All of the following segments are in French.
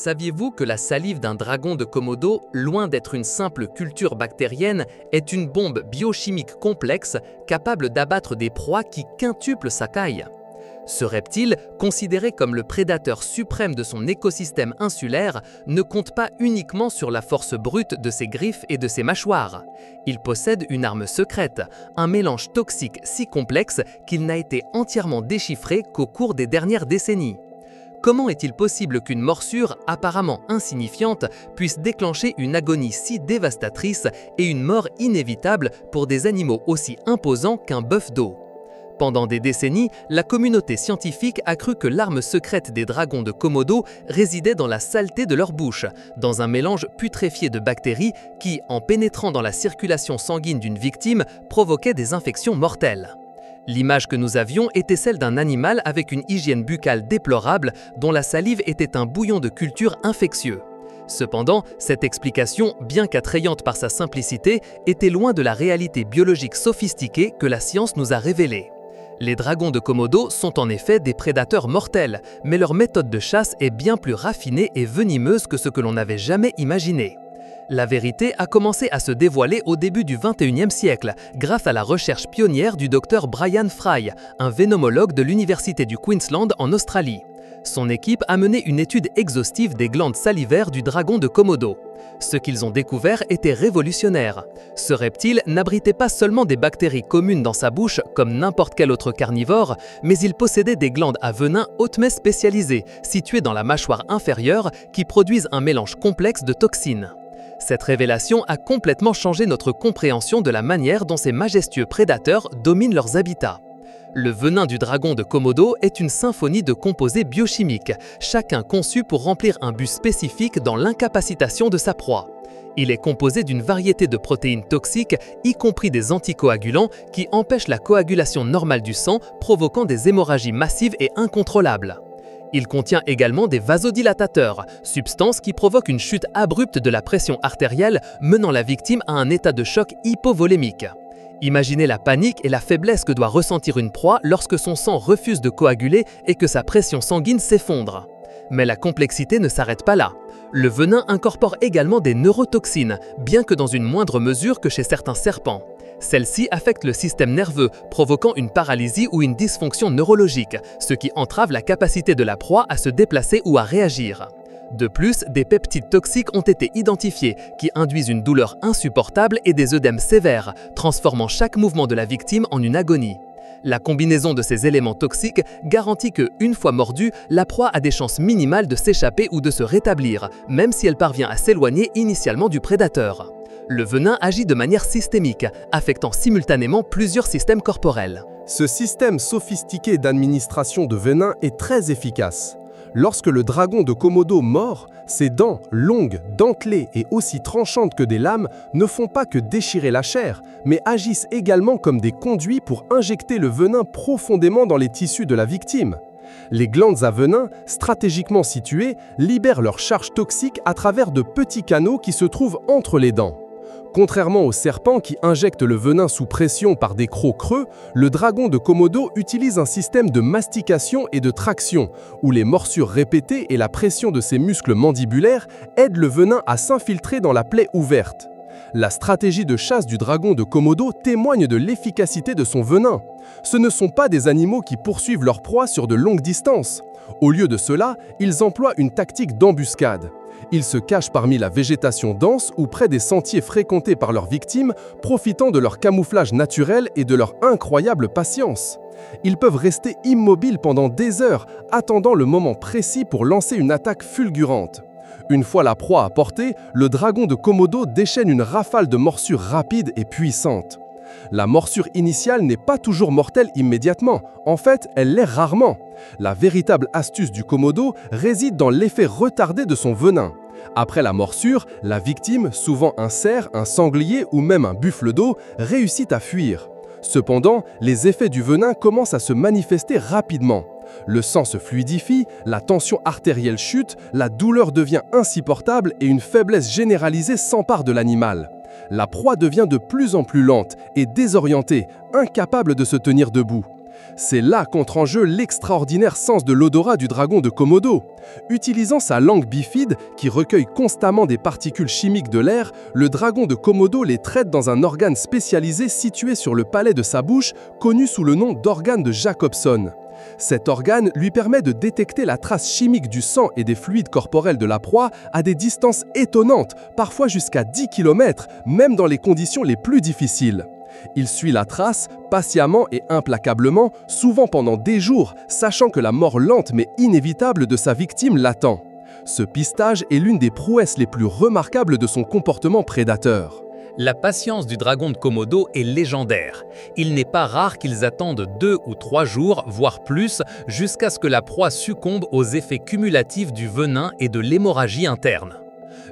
Saviez-vous que la salive d'un dragon de Komodo, loin d'être une simple culture bactérienne, est une bombe biochimique complexe capable d'abattre des proies qui quintuplent sa taille? Ce reptile, considéré comme le prédateur suprême de son écosystème insulaire, ne compte pas uniquement sur la force brute de ses griffes et de ses mâchoires. Il possède une arme secrète, un mélange toxique si complexe qu'il n'a été entièrement déchiffré qu'au cours des dernières décennies. Comment est-il possible qu'une morsure apparemment insignifiante puisse déclencher une agonie si dévastatrice et une mort inévitable pour des animaux aussi imposants qu'un bœuf d'eau? Pendant des décennies, la communauté scientifique a cru que l'arme secrète des dragons de Komodo résidait dans la saleté de leur bouche, dans un mélange putréfié de bactéries qui, en pénétrant dans la circulation sanguine d'une victime, provoquait des infections mortelles. L'image que nous avions était celle d'un animal avec une hygiène buccale déplorable dont la salive était un bouillon de culture infectieux. Cependant, cette explication, bien qu'attrayante par sa simplicité, était loin de la réalité biologique sophistiquée que la science nous a révélée. Les dragons de Komodo sont en effet des prédateurs mortels, mais leur méthode de chasse est bien plus raffinée et venimeuse que ce que l'on n'avait jamais imaginé. La vérité a commencé à se dévoiler au début du XXIe siècle, grâce à la recherche pionnière du docteur Brian Fry, un vénomologue de l'Université du Queensland en Australie. Son équipe a mené une étude exhaustive des glandes salivaires du dragon de Komodo. Ce qu'ils ont découvert était révolutionnaire. Ce reptile n'abritait pas seulement des bactéries communes dans sa bouche, comme n'importe quel autre carnivore, mais il possédait des glandes à venin hautement spécialisées, situées dans la mâchoire inférieure, qui produisent un mélange complexe de toxines. Cette révélation a complètement changé notre compréhension de la manière dont ces majestueux prédateurs dominent leurs habitats. Le venin du dragon de Komodo est une symphonie de composés biochimiques, chacun conçu pour remplir un but spécifique dans l'incapacitation de sa proie. Il est composé d'une variété de protéines toxiques, y compris des anticoagulants, qui empêchent la coagulation normale du sang, provoquant des hémorragies massives et incontrôlables. Il contient également des vasodilatateurs, substances qui provoquent une chute abrupte de la pression artérielle, menant la victime à un état de choc hypovolémique. Imaginez la panique et la faiblesse que doit ressentir une proie lorsque son sang refuse de coaguler et que sa pression sanguine s'effondre. Mais la complexité ne s'arrête pas là. Le venin incorpore également des neurotoxines, bien que dans une moindre mesure que chez certains serpents. Celles-ci affectent le système nerveux, provoquant une paralysie ou une dysfonction neurologique, ce qui entrave la capacité de la proie à se déplacer ou à réagir. De plus, des peptides toxiques ont été identifiés, qui induisent une douleur insupportable et des œdèmes sévères, transformant chaque mouvement de la victime en une agonie. La combinaison de ces éléments toxiques garantit que, une fois mordue, la proie a des chances minimales de s'échapper ou de se rétablir, même si elle parvient à s'éloigner initialement du prédateur. Le venin agit de manière systémique, affectant simultanément plusieurs systèmes corporels. Ce système sophistiqué d'administration de venin est très efficace. Lorsque le dragon de Komodo mord, ses dents, longues, dentelées et aussi tranchantes que des lames, ne font pas que déchirer la chair, mais agissent également comme des conduits pour injecter le venin profondément dans les tissus de la victime. Les glandes à venin, stratégiquement situées, libèrent leur charge toxique à travers de petits canaux qui se trouvent entre les dents. Contrairement aux serpents qui injectent le venin sous pression par des crocs creux, le dragon de Komodo utilise un système de mastication et de traction, où les morsures répétées et la pression de ses muscles mandibulaires aident le venin à s'infiltrer dans la plaie ouverte. La stratégie de chasse du dragon de Komodo témoigne de l'efficacité de son venin. Ce ne sont pas des animaux qui poursuivent leur proie sur de longues distances. Au lieu de cela, ils emploient une tactique d'embuscade. Ils se cachent parmi la végétation dense ou près des sentiers fréquentés par leurs victimes, profitant de leur camouflage naturel et de leur incroyable patience. Ils peuvent rester immobiles pendant des heures, attendant le moment précis pour lancer une attaque fulgurante. Une fois la proie à portée, le dragon de Komodo déchaîne une rafale de morsures rapides et puissantes. La morsure initiale n'est pas toujours mortelle immédiatement. En fait, elle l'est rarement. La véritable astuce du Komodo réside dans l'effet retardé de son venin. Après la morsure, la victime, souvent un cerf, un sanglier ou même un buffle d'eau, réussit à fuir. Cependant, les effets du venin commencent à se manifester rapidement. Le sang se fluidifie, la tension artérielle chute, la douleur devient insupportable et une faiblesse généralisée s'empare de l'animal. La proie devient de plus en plus lente et désorientée, incapable de se tenir debout. C'est là qu'entre en jeu l'extraordinaire sens de l'odorat du dragon de Komodo. Utilisant sa langue bifide, qui recueille constamment des particules chimiques de l'air, le dragon de Komodo les traite dans un organe spécialisé situé sur le palais de sa bouche, connu sous le nom d'organe de Jacobson. Cet organe lui permet de détecter la trace chimique du sang et des fluides corporels de la proie à des distances étonnantes, parfois jusqu'à 10 km, même dans les conditions les plus difficiles. Il suit la trace, patiemment et implacablement, souvent pendant des jours, sachant que la mort lente mais inévitable de sa victime l'attend. Ce pistage est l'une des prouesses les plus remarquables de son comportement prédateur. La patience du dragon de Komodo est légendaire. Il n'est pas rare qu'ils attendent 2 ou 3 jours, voire plus, jusqu'à ce que la proie succombe aux effets cumulatifs du venin et de l'hémorragie interne.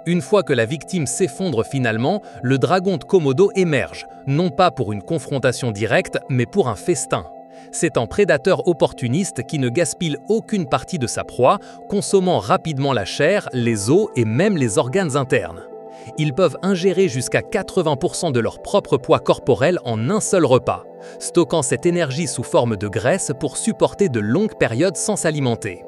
Une fois que la victime s'effondre finalement, le dragon de Komodo émerge, non pas pour une confrontation directe, mais pour un festin. C'est un prédateur opportuniste qui ne gaspille aucune partie de sa proie, consommant rapidement la chair, les os et même les organes internes. Ils peuvent ingérer jusqu'à 80% de leur propre poids corporel en un seul repas, stockant cette énergie sous forme de graisse pour supporter de longues périodes sans s'alimenter.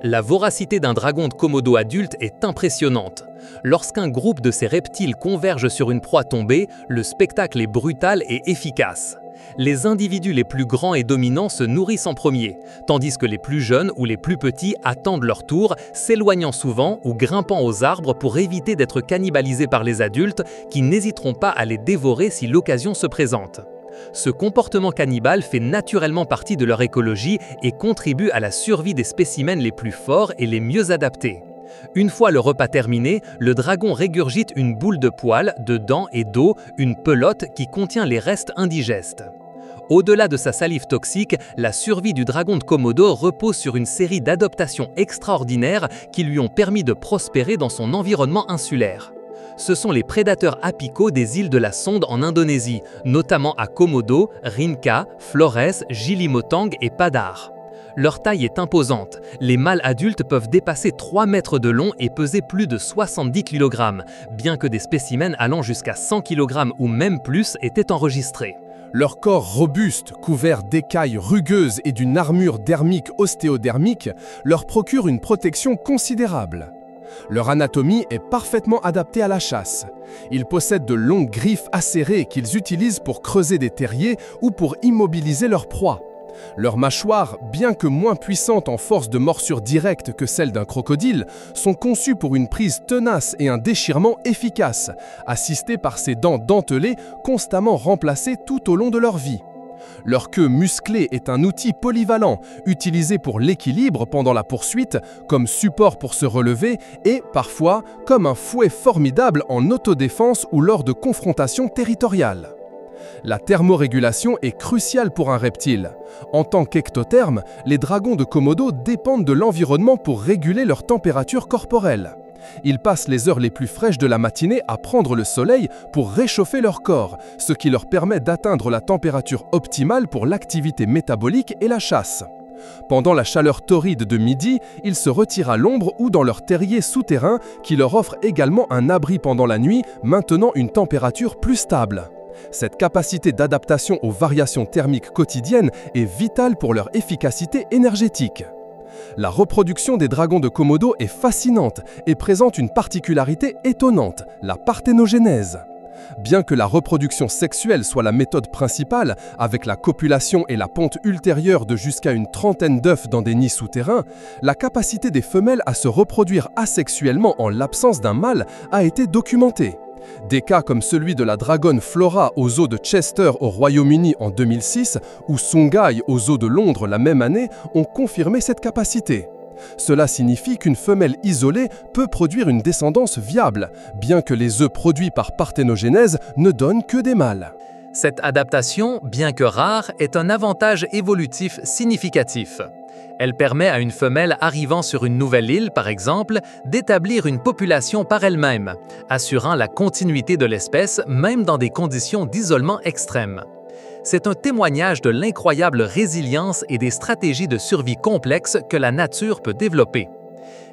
La voracité d'un dragon de Komodo adulte est impressionnante. Lorsqu'un groupe de ces reptiles converge sur une proie tombée, le spectacle est brutal et efficace. Les individus les plus grands et dominants se nourrissent en premier, tandis que les plus jeunes ou les plus petits attendent leur tour, s'éloignant souvent ou grimpant aux arbres pour éviter d'être cannibalisés par les adultes qui n'hésiteront pas à les dévorer si l'occasion se présente. Ce comportement cannibale fait naturellement partie de leur écologie et contribue à la survie des spécimens les plus forts et les mieux adaptés. Une fois le repas terminé, le dragon régurgite une boule de poils, de dents et d'eau, une pelote qui contient les restes indigestes. Au-delà de sa salive toxique, la survie du dragon de Komodo repose sur une série d'adaptations extraordinaires qui lui ont permis de prospérer dans son environnement insulaire. Ce sont les prédateurs apicaux des îles de la Sonde en Indonésie, notamment à Komodo, Rinca, Flores, Gili Motang et Padar. Leur taille est imposante. Les mâles adultes peuvent dépasser 3 mètres de long et peser plus de 70 kg, bien que des spécimens allant jusqu'à 100 kg ou même plus étaient enregistrés. Leur corps robuste, couvert d'écailles rugueuses et d'une armure dermique ostéodermique, leur procure une protection considérable. Leur anatomie est parfaitement adaptée à la chasse. Ils possèdent de longues griffes acérées qu'ils utilisent pour creuser des terriers ou pour immobiliser leur proie. Leurs mâchoires, bien que moins puissantes en force de morsure directe que celles d'un crocodile, sont conçues pour une prise tenace et un déchirement efficace, assistés par ces dents dentelées constamment remplacées tout au long de leur vie. Leur queue musclée est un outil polyvalent, utilisé pour l'équilibre pendant la poursuite, comme support pour se relever et, parfois, comme un fouet formidable en autodéfense ou lors de confrontations territoriales. La thermorégulation est cruciale pour un reptile. En tant qu'ectothermes, les dragons de Komodo dépendent de l'environnement pour réguler leur température corporelle. Ils passent les heures les plus fraîches de la matinée à prendre le soleil pour réchauffer leur corps, ce qui leur permet d'atteindre la température optimale pour l'activité métabolique et la chasse. Pendant la chaleur torride de midi, ils se retirent à l'ombre ou dans leur terrier souterrain qui leur offre également un abri pendant la nuit, maintenant une température plus stable. Cette capacité d'adaptation aux variations thermiques quotidiennes est vitale pour leur efficacité énergétique. La reproduction des dragons de Komodo est fascinante et présente une particularité étonnante, la parthénogénèse. Bien que la reproduction sexuelle soit la méthode principale, avec la copulation et la ponte ultérieure de jusqu'à une trentaine d'œufs dans des nids souterrains, la capacité des femelles à se reproduire asexuellement en l'absence d'un mâle a été documentée. Des cas comme celui de la dragonne Flora aux eaux de Chester au Royaume-Uni en 2006 ou Sungai aux eaux de Londres la même année ont confirmé cette capacité. Cela signifie qu'une femelle isolée peut produire une descendance viable, bien que les œufs produits par parthénogénèse ne donnent que des mâles. Cette adaptation, bien que rare, est un avantage évolutif significatif. Elle permet à une femelle arrivant sur une nouvelle île, par exemple, d'établir une population par elle-même, assurant la continuité de l'espèce même dans des conditions d'isolement extrêmes. C'est un témoignage de l'incroyable résilience et des stratégies de survie complexes que la nature peut développer.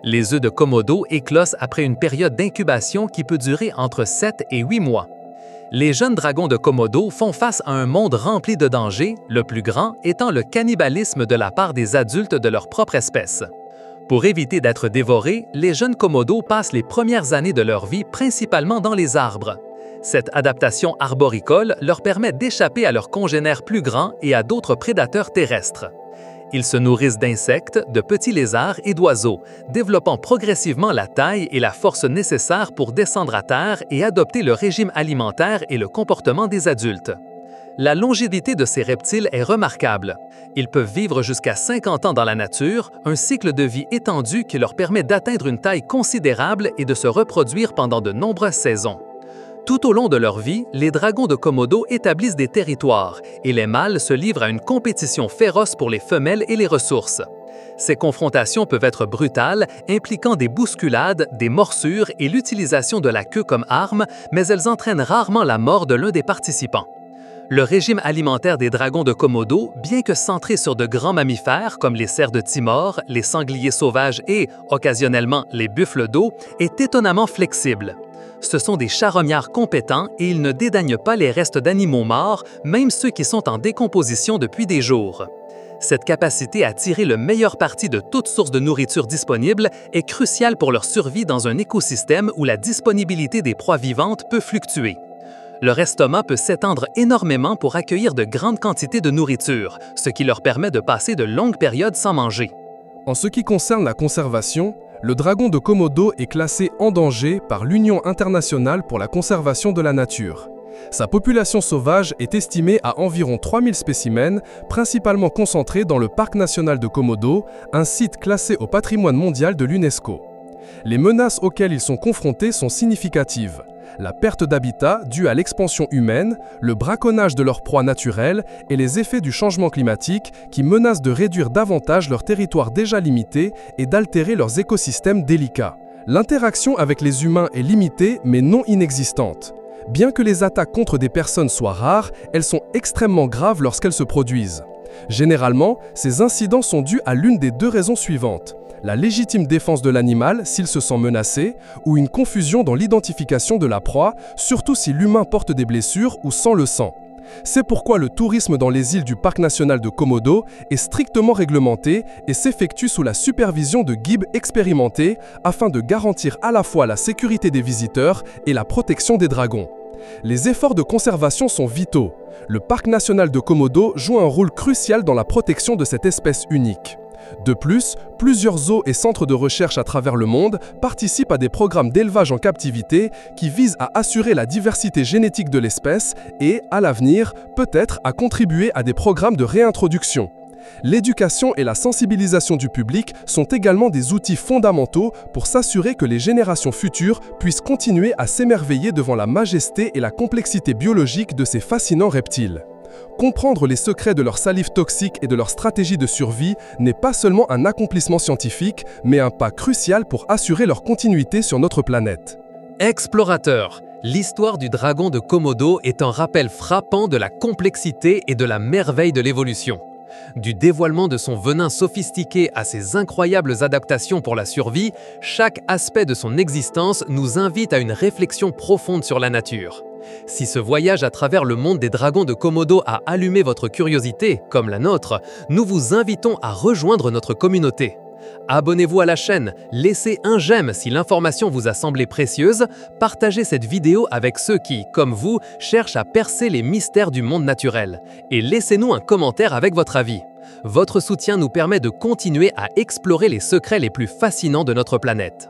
Les œufs de Komodo éclosent après une période d'incubation qui peut durer entre 7 et 8 mois. Les jeunes dragons de Komodo font face à un monde rempli de dangers, le plus grand étant le cannibalisme de la part des adultes de leur propre espèce. Pour éviter d'être dévorés, les jeunes Komodo passent les premières années de leur vie principalement dans les arbres. Cette adaptation arboricole leur permet d'échapper à leurs congénères plus grands et à d'autres prédateurs terrestres. Ils se nourrissent d'insectes, de petits lézards et d'oiseaux, développant progressivement la taille et la force nécessaires pour descendre à terre et adopter le régime alimentaire et le comportement des adultes. La longévité de ces reptiles est remarquable. Ils peuvent vivre jusqu'à 50 ans dans la nature, un cycle de vie étendu qui leur permet d'atteindre une taille considérable et de se reproduire pendant de nombreuses saisons. Tout au long de leur vie, les dragons de Komodo établissent des territoires et les mâles se livrent à une compétition féroce pour les femelles et les ressources. Ces confrontations peuvent être brutales, impliquant des bousculades, des morsures et l'utilisation de la queue comme arme, mais elles entraînent rarement la mort de l'un des participants. Le régime alimentaire des dragons de Komodo, bien que centré sur de grands mammifères comme les cerfs de Timor, les sangliers sauvages et, occasionnellement, les buffles d'eau, est étonnamment flexible. Ce sont des charognards compétents et ils ne dédaignent pas les restes d'animaux morts, même ceux qui sont en décomposition depuis des jours. Cette capacité à tirer le meilleur parti de toute source de nourriture disponible est cruciale pour leur survie dans un écosystème où la disponibilité des proies vivantes peut fluctuer. Leur estomac peut s'étendre énormément pour accueillir de grandes quantités de nourriture, ce qui leur permet de passer de longues périodes sans manger. En ce qui concerne la conservation, le dragon de Komodo est classé en danger par l'Union internationale pour la conservation de la nature. Sa population sauvage est estimée à environ 3000 spécimens, principalement concentrés dans le Parc national de Komodo, un site classé au patrimoine mondial de l'UNESCO. Les menaces auxquelles ils sont confrontés sont significatives. La perte d'habitat due à l'expansion humaine, le braconnage de leurs proies naturelles et les effets du changement climatique qui menacent de réduire davantage leur territoire déjà limité et d'altérer leurs écosystèmes délicats. L'interaction avec les humains est limitée mais non inexistante. Bien que les attaques contre des personnes soient rares, elles sont extrêmement graves lorsqu'elles se produisent. Généralement, ces incidents sont dus à l'une des deux raisons suivantes: la légitime défense de l'animal s'il se sent menacé, ou une confusion dans l'identification de la proie, surtout si l'humain porte des blessures ou sent le sang. C'est pourquoi le tourisme dans les îles du Parc national de Komodo est strictement réglementé et s'effectue sous la supervision de guides expérimentés afin de garantir à la fois la sécurité des visiteurs et la protection des dragons. Les efforts de conservation sont vitaux. Le Parc national de Komodo joue un rôle crucial dans la protection de cette espèce unique. De plus, plusieurs zoos et centres de recherche à travers le monde participent à des programmes d'élevage en captivité qui visent à assurer la diversité génétique de l'espèce et, à l'avenir, peut-être à contribuer à des programmes de réintroduction. L'éducation et la sensibilisation du public sont également des outils fondamentaux pour s'assurer que les générations futures puissent continuer à s'émerveiller devant la majesté et la complexité biologique de ces fascinants reptiles. Comprendre les secrets de leur salive toxique et de leur stratégie de survie n'est pas seulement un accomplissement scientifique, mais un pas crucial pour assurer leur continuité sur notre planète. Explorateur, l'histoire du dragon de Komodo est un rappel frappant de la complexité et de la merveille de l'évolution. Du dévoilement de son venin sophistiqué à ses incroyables adaptations pour la survie, chaque aspect de son existence nous invite à une réflexion profonde sur la nature. Si ce voyage à travers le monde des dragons de Komodo a allumé votre curiosité, comme la nôtre, nous vous invitons à rejoindre notre communauté. Abonnez-vous à la chaîne, laissez un j'aime si l'information vous a semblé précieuse, partagez cette vidéo avec ceux qui, comme vous, cherchent à percer les mystères du monde naturel, et laissez-nous un commentaire avec votre avis. Votre soutien nous permet de continuer à explorer les secrets les plus fascinants de notre planète.